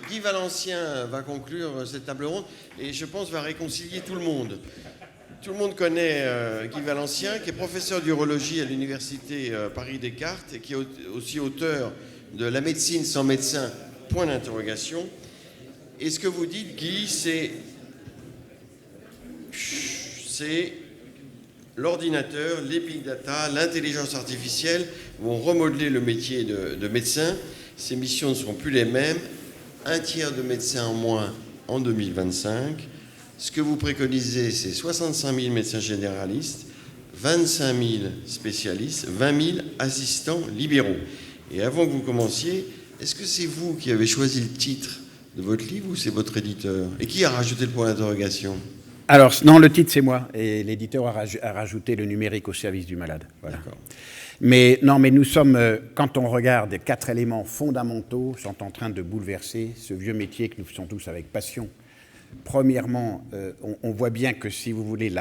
Guy Valencien va conclure cette table ronde et je pense va réconcilier tout le monde. Tout le monde connaît Guy Valencien, qui est professeur d'urologie à l'université Paris-Descartes et qui est aussi auteur de La médecine sans médecin, point d'interrogation. Et ce que vous dites, Guy, c'est l'ordinateur, les big data, l'intelligence artificielle vont remodeler le métier de médecin. Ces missions ne seront plus les mêmes. 1/3 de médecins en moins en 2025. Ce que vous préconisez, c'est 65 000 médecins généralistes, 25 000 spécialistes, 20 000 assistants libéraux. Et avant que vous commenciez, est-ce que c'est vous qui avez choisi le titre de votre livre ou c'est votre éditeur? Et qui a rajouté le point d'interrogation? Alors, non, le titre, c'est moi. Et l'éditeur a rajouté le numérique au service du malade. Voilà. D'accord. Mais nous sommes, quand on regarde, 4 éléments fondamentaux sont en train de bouleverser ce vieux métier que nous faisons tous avec passion. Premièrement, on voit bien que, si vous voulez,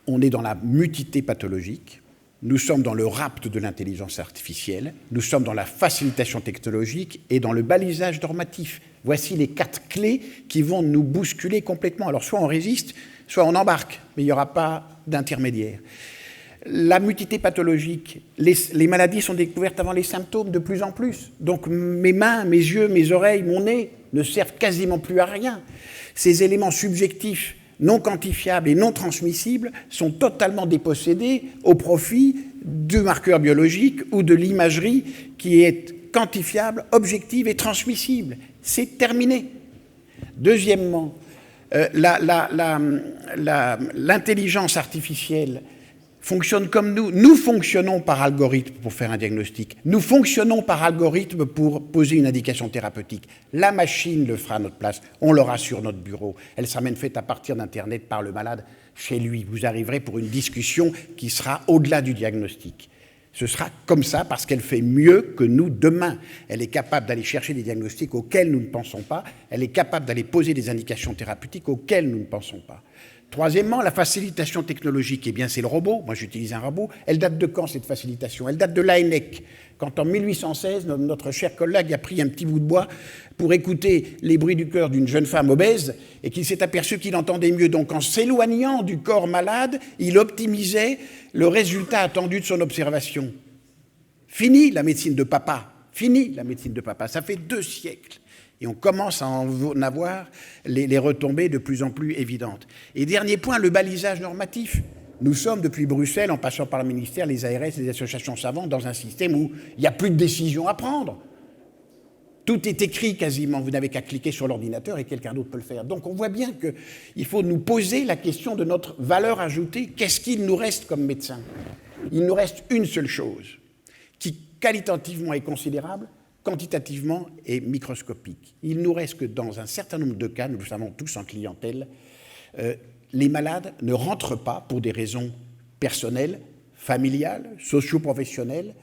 on est dans la mutité pathologique, nous sommes dans le rapt de l'intelligence artificielle, nous sommes dans la facilitation technologique et dans le balisage normatif. Voici les 4 clés qui vont nous bousculer complètement. Alors, soit on résiste, soit on embarque, mais il n'y aura pas d'intermédiaire. La mutité pathologique, les maladies sont découvertes avant les symptômes de plus en plus. Donc mes mains, mes yeux, mes oreilles, mon nez ne servent quasiment plus à rien. Ces éléments subjectifs, non quantifiables et non transmissibles sont totalement dépossédés au profit du marqueur biologique ou de l'imagerie qui est quantifiable, objective et transmissible. C'est terminé. Deuxièmement, l'intelligence artificielle fonctionne comme nous. Nous fonctionnons par algorithme pour faire un diagnostic. Nous fonctionnons par algorithme pour poser une indication thérapeutique. La machine le fera à notre place. On l'aura sur notre bureau. Elle sera même faite à partir d'Internet par le malade chez lui. Vous arriverez pour une discussion qui sera au-delà du diagnostic. Ce sera comme ça parce qu'elle fait mieux que nous demain. Elle est capable d'aller chercher des diagnostics auxquels nous ne pensons pas. Elle est capable d'aller poser des indications thérapeutiques auxquelles nous ne pensons pas. Troisièmement, la facilitation technologique, eh bien c'est le robot. Moi j'utilise un robot. Elle date de quand cette facilitation? Elle date de l'AENEC, quand en 1816, notre cher collègue a pris un petit bout de bois pour écouter les bruits du cœur d'une jeune femme obèse et qu'il s'est aperçu qu'il entendait mieux. Donc en s'éloignant du corps malade, il optimisait le résultat attendu de son observation. Fini la médecine de papa. Fini la médecine de papa. Ça fait 2 siècles. Et on commence à en avoir les retombées de plus en plus évidentes. Et dernier point, le balisage normatif. Nous sommes, depuis Bruxelles, en passant par le ministère, les ARS, les associations savantes, dans un système où il n'y a plus de décision à prendre. Tout est écrit quasiment. Vous n'avez qu'à cliquer sur l'ordinateur et quelqu'un d'autre peut le faire. Donc on voit bien qu'il faut nous poser la question de notre valeur ajoutée. Qu'est-ce qu'il nous reste comme médecin? Il nous reste une seule chose qui, qualitativement, est considérable, quantitativement et microscopique. Il nous reste que dans un certain nombre de cas, nous le savons tous en clientèle, les malades ne rentrent pas pour des raisons personnelles, familiales, socio-professionnelles,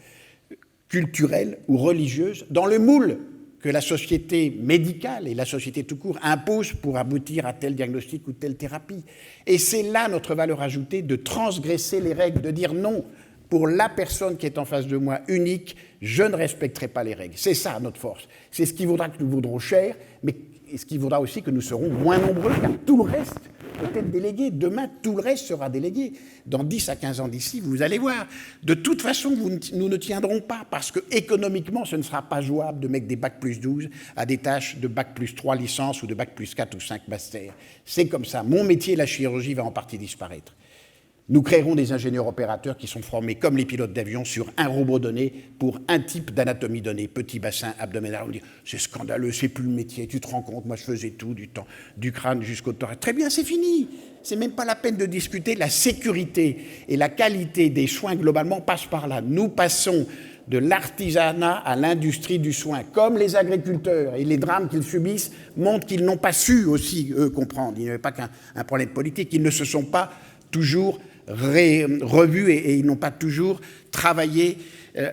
culturelles ou religieuses dans le moule que la société médicale et la société tout court imposent pour aboutir à tel diagnostic ou telle thérapie. Et c'est là notre valeur ajoutée de transgresser les règles, de dire non. Pour la personne qui est en face de moi, unique, je ne respecterai pas les règles. C'est ça notre force. C'est ce qui vaudra que nous vaudrons cher, mais ce qui vaudra aussi que nous serons moins nombreux, car tout le reste peut être délégué. Demain, tout le reste sera délégué. Dans 10 à 15 ans d'ici, vous allez voir. De toute façon, nous ne tiendrons pas, parce que économiquement, ce ne sera pas jouable de mettre des bac plus 12 à des tâches de bac plus 3 licences ou de bac plus 4 ou 5 master. C'est comme ça. Mon métier, la chirurgie, va en partie disparaître. Nous créerons des ingénieurs opérateurs qui sont formés comme les pilotes d'avion sur un robot donné pour un type d'anatomie donnée, petit bassin abdominal. On dit c'est scandaleux, c'est plus le métier, tu te rends compte, moi je faisais tout, du crâne jusqu'au thorax. Très bien, c'est fini. C'est même pas la peine de discuter. La sécurité et la qualité des soins globalement passent par là. Nous passons de l'artisanat à l'industrie du soin, comme les agriculteurs, et les drames qu'ils subissent montrent qu'ils n'ont pas su aussi, eux, comprendre. Il n'y avait pas qu'un problème politique, ils ne se sont pas toujours revus et ils n'ont pas toujours travaillé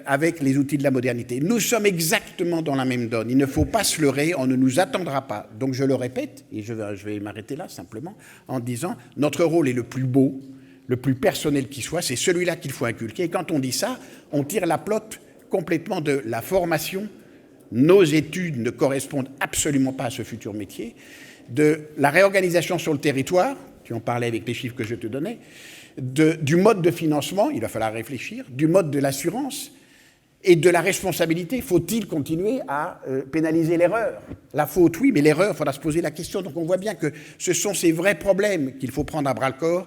avec les outils de la modernité. Nous sommes exactement dans la même donne. Il ne faut pas se leurrer, on ne nous attendra pas. Donc je le répète, et je vais m'arrêter là simplement, en disant notre rôle est le plus beau, le plus personnel qui soit, c'est celui-là qu'il faut inculquer. Et quand on dit ça, on tire la pelote complètement de la formation nos études ne correspondent absolument pas à ce futur métier, de la réorganisation sur le territoire, tu en parlais avec les chiffres que je te donnais, du mode de financement, il va falloir réfléchir, du mode de l'assurance et de la responsabilité. Faut-il continuer à pénaliser l'erreur? La faute, oui, mais l'erreur, il faudra se poser la question. Donc on voit bien que ce sont ces vrais problèmes qu'il faut prendre à bras-le-corps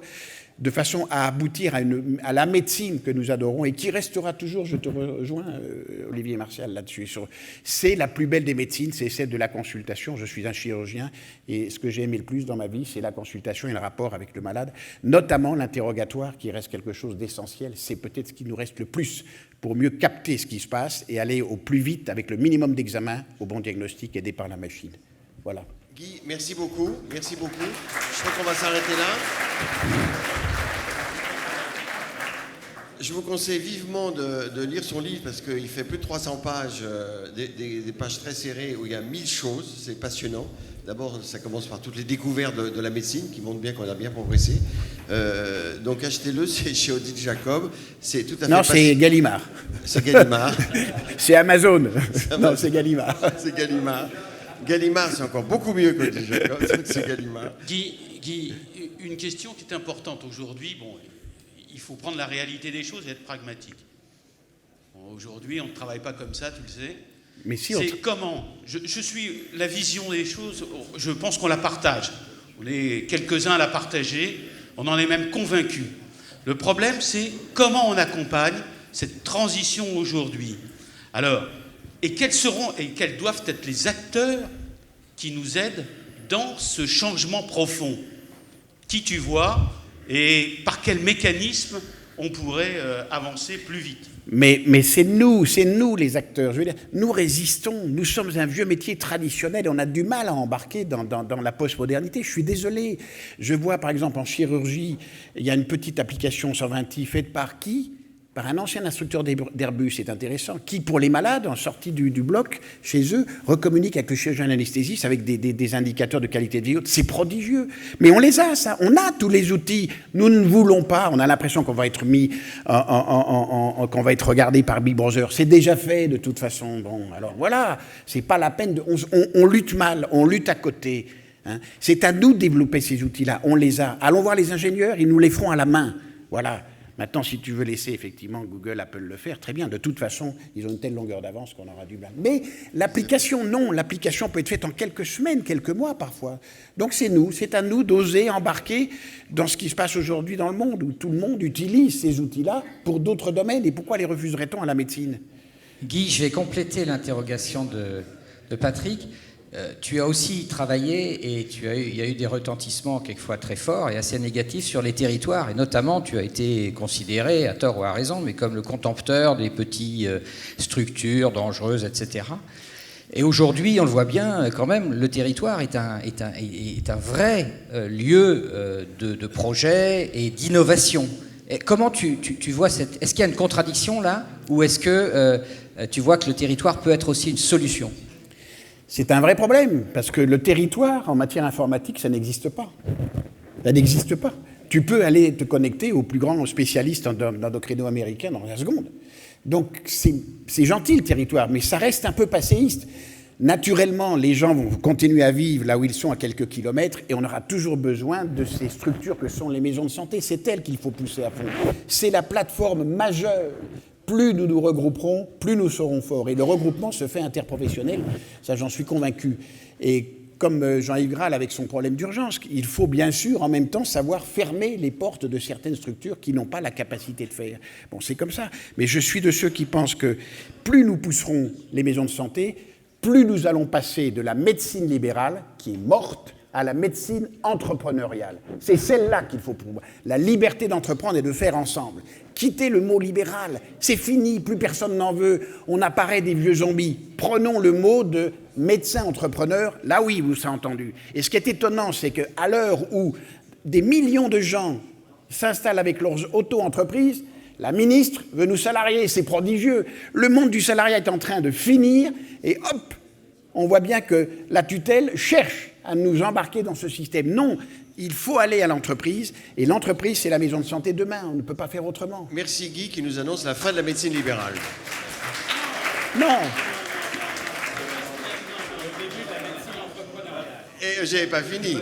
de façon à aboutir à la médecine que nous adorons et qui restera toujours, je te rejoins Olivier Martial là-dessus, c'est la plus belle des médecines, c'est celle de la consultation. Je suis un chirurgien et ce que j'ai aimé le plus dans ma vie, c'est la consultation et le rapport avec le malade, notamment l'interrogatoire qui reste quelque chose d'essentiel. C'est peut-être ce qui nous reste le plus pour mieux capter ce qui se passe et aller au plus vite avec le minimum d'examen au bon diagnostic aidé par la machine. Voilà. Guy, merci beaucoup. Merci beaucoup. Je crois qu'on va s'arrêter là. Je vous conseille vivement de lire son livre parce qu'il fait plus de 300 pages, des pages très serrées où il y a 1000 choses. C'est passionnant. D'abord, ça commence par toutes les découvertes de la médecine qui montrent bien qu'on a bien progressé. Donc achetez-le, c'est chez Odile Jacob. C'est tout à fait. Non, c'est Gallimard. C'est Gallimard. C'est Amazon. Non, c'est Gallimard. C'est Gallimard. Gallimard, c'est encore beaucoup mieux que Odile Jacob. C'est Gallimard. Guy, une question qui est importante aujourd'hui. Bon, il faut prendre la réalité des choses et être pragmatique. Bon, aujourd'hui, on ne travaille pas comme ça, tu le sais. Mais si c'est comment je suis la vision des choses, je pense qu'on la partage. On est quelques-uns à la partager, on en est même convaincus. Le problème, c'est comment on accompagne cette transition aujourd'hui. Alors, et quels doivent être les acteurs qui nous aident dans ce changement profond? Qui tu vois et par quel mécanisme on pourrait avancer plus vite? Mais c'est nous les acteurs. Je veux dire, nous résistons, nous sommes un vieux métier traditionnel et on a du mal à embarquer dans la postmodernité. Je suis désolé. Je vois par exemple en chirurgie, il y a une petite application 120i faite par qui? Par un ancien instructeur d'Airbus, c'est intéressant, qui, pour les malades, en sortie du bloc, chez eux, recommunique avec le chirurgien anesthésiste avec des indicateurs de qualité de vie haute. C'est prodigieux. Mais on les a, ça. On a tous les outils. Nous ne voulons pas. On a l'impression qu'on va être mis, qu'on va être regardé par Big Brother. C'est déjà fait, de toute façon. Bon, alors voilà. C'est pas la peine on lutte mal. On lutte à côté. Hein. C'est à nous de développer ces outils-là. On les a. Allons voir les ingénieurs. Ils nous les feront à la main. Voilà. Maintenant, si tu veux laisser effectivement Google, Apple le faire, très bien. De toute façon, ils ont une telle longueur d'avance qu'on aura du mal. Mais l'application, non. L'application peut être faite en quelques semaines, quelques mois parfois. Donc c'est à nous d'oser embarquer dans ce qui se passe aujourd'hui dans le monde, où tout le monde utilise ces outils-là pour d'autres domaines. Et pourquoi les refuserait-on à la médecine? Guy, je vais compléter l'interrogation de Patrick. Tu as aussi travaillé et il y a eu des retentissements quelquefois très forts et assez négatifs sur les territoires. Et notamment, tu as été considéré, à tort ou à raison, mais comme le contempteur des petites structures dangereuses, etc. Et aujourd'hui, on le voit bien, quand même, le territoire est un vrai lieu de projet et d'innovation. Et comment tu vois est-ce qu'il y a une contradiction là, ou est-ce que tu vois que le territoire peut être aussi une solution? C'est un vrai problème, parce que le territoire, en matière informatique, ça n'existe pas. Ça n'existe pas. Tu peux aller te connecter aux plus grands spécialistes d'endocrino-américains dans la seconde. Donc, c'est gentil, le territoire, mais ça reste un peu passéiste. Naturellement, les gens vont continuer à vivre là où ils sont à quelques kilomètres, et on aura toujours besoin de ces structures que sont les maisons de santé. C'est elles qu'il faut pousser à fond. C'est la plateforme majeure. Plus nous nous regrouperons, plus nous serons forts. Et le regroupement se fait interprofessionnel, ça j'en suis convaincu. Et comme Jean-Yves Graal avec son problème d'urgence, il faut bien sûr en même temps savoir fermer les portes de certaines structures qui n'ont pas la capacité de faire. Bon, c'est comme ça. Mais je suis de ceux qui pensent que plus nous pousserons les maisons de santé, plus nous allons passer de la médecine libérale, qui est morte, à la médecine entrepreneuriale. C'est celle-là qu'il faut promouvoir. La liberté d'entreprendre et de faire ensemble. Quittez le mot libéral, c'est fini, plus personne n'en veut. On apparaît des vieux zombies. Prenons le mot de médecin entrepreneur, là oui, vous avez entendu. Et ce qui est étonnant, c'est qu'à l'heure où des millions de gens s'installent avec leurs auto-entreprises, la ministre veut nous salarier, c'est prodigieux. Le monde du salariat est en train de finir, et hop, on voit bien que la tutelle cherche à nous embarquer dans ce système. Non, il faut aller à l'entreprise, et l'entreprise, c'est la maison de santé demain, on ne peut pas faire autrement. Merci Guy qui nous annonce la fin de la médecine libérale. Non. Et j'avais pas fini.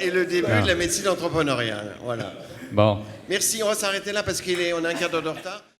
Et le début de la médecine entrepreneuriale. Voilà. Bon. Merci, on va s'arrêter là parce qu'on a un quart d'heure de retard.